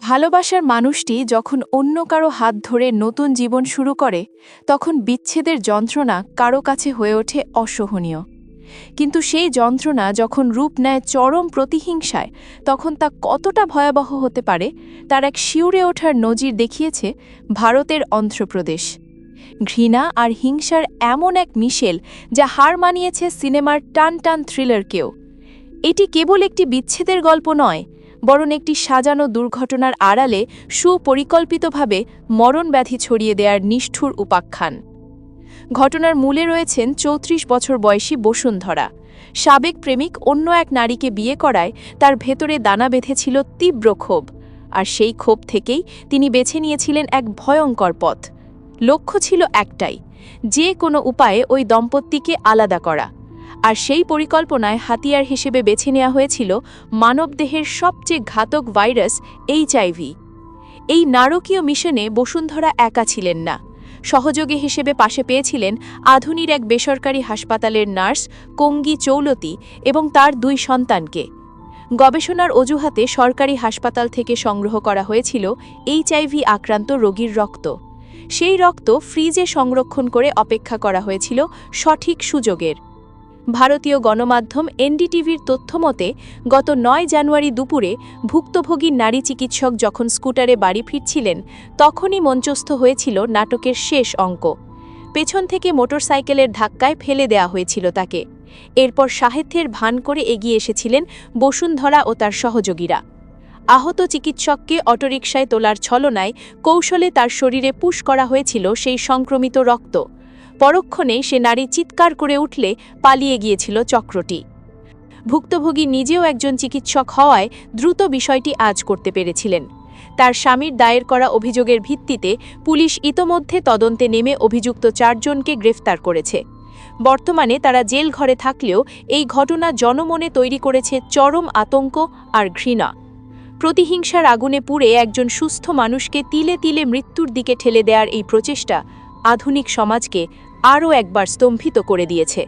ভালোবাসার মানুষটি যখন অন্য কারো হাত ধরে নতুন জীবন শুরু করে তখন বিচ্ছেদের যন্ত্রণা কারো কাছে হয়ে ওঠে অসহনীয়। কিন্তু সেই যন্ত্রণা যখন রূপ নেয় চরম প্রতিহিংসায় তখন তা কতটা ভয়াবহ হতে পারে তার এক শিউরে ওঠার নজির দেখিয়েছে ভারতের অন্ধ্রপ্রদেশ। ঘৃণা আর হিংসার এমন এক মিশেল যা হার মানিয়েছে সিনেমার টান টান থ্রিলারকেও। এটি কেবল একটি বিচ্ছেদের গল্প নয়, বরং একটি সাজানো দুর্ঘটনার আড়ালে সুপরিকল্পিতভাবে মরণব্যাধি ছড়িয়ে দেওয়ার নিষ্ঠুর উপাখ্যান। ঘটনার মূলে রয়েছেন ৩৪ বছর বয়সী বসুন্ধরা। সাবেক প্রেমিক অন্য এক নারীকে বিয়ে করায় তার ভেতরে দানা বেঁধেছিল তীব্র ক্ষোভ, আর সেই ক্ষোভ থেকেই তিনি বেছে নিয়েছিলেন এক ভয়ঙ্কর পথ। লক্ষ্য ছিল একটাই, যে কোনো উপায়ে ওই দম্পতিকে আলাদা করা। আর সেই পরিকল্পনায় হাতিয়ার হিসেবে বেছে নেওয়া হয়েছিল মানবদেহের সবচেয়ে ঘাতক ভাইরাস HIV। এই নারকীয় মিশনে বসুন্ধরা একা ছিলেন না। সহযোগী হিসেবে পাশে পেয়েছিলেন আধুনিক এক বেসরকারি হাসপাতালের নার্স কঙ্গি চৌলতি এবং তার 2 সন্তানকে। গবেষণার অজুহাতে সরকারি হাসপাতাল থেকে সংগ্রহ করা হয়েছিল HIV আক্রান্ত রোগীর রক্ত। সেই রক্ত ফ্রিজে সংরক্ষণ করে অপেক্ষা করা হয়েছিল সঠিক সুযোগের। ভারতীয় গণমাধ্যম NDTVর তথ্যমতে গত 9 জানুয়ারি দুপুরে ভুক্তভোগী নারী চিকিৎসক যখন স্কুটারে বাড়ি ফিরছিলেন তখনই মঞ্চস্থ হয়েছিল নাটকের শেষ অঙ্ক। পেছন থেকে মোটরসাইকেলের ধাক্কায় ফেলে দেয়া হয়েছিল তাকে। এরপর সাহিত্যের ভান করে এগিয়ে এসেছিলেন বসুন্ধরা ও তার সহযোগীরা। আহত চিকিৎসককে অটোরিকশায় তোলার ছলনায় কৌশলে তার শরীরে পুশ করা হয়েছিল সেই সংক্রমিত রক্ত। পরক্ষণে সে নারী চিৎকার করে উঠলে পালিয়ে গিয়েছিল চক্রটি। ভুক্তভোগী নিজেও একজন চিকিৎসক হওয়ায় দ্রুত বিষয়টি আজ করতে পেরেছিলেন। তার স্বামীর দায়ের করা অভিযোগের ভিত্তিতে পুলিশ ইতোমধ্যে তদন্তে নেমে অভিযুক্ত 4 জনকে গ্রেফতার করেছে। বর্তমানে তারা জেল ঘরে থাকলেও এই ঘটনা জনমনে তৈরি করেছে চরম আতঙ্ক আর ঘৃণা। প্রতিহিংসার আগুনে পুড়ে একজন সুস্থ মানুষকে তিলে তিলে মৃত্যুর দিকে ঠেলে দেওয়ার এই প্রচেষ্টা আধুনিক সমাজকে আরও একবার স্তম্ভিত করে দিয়েছে।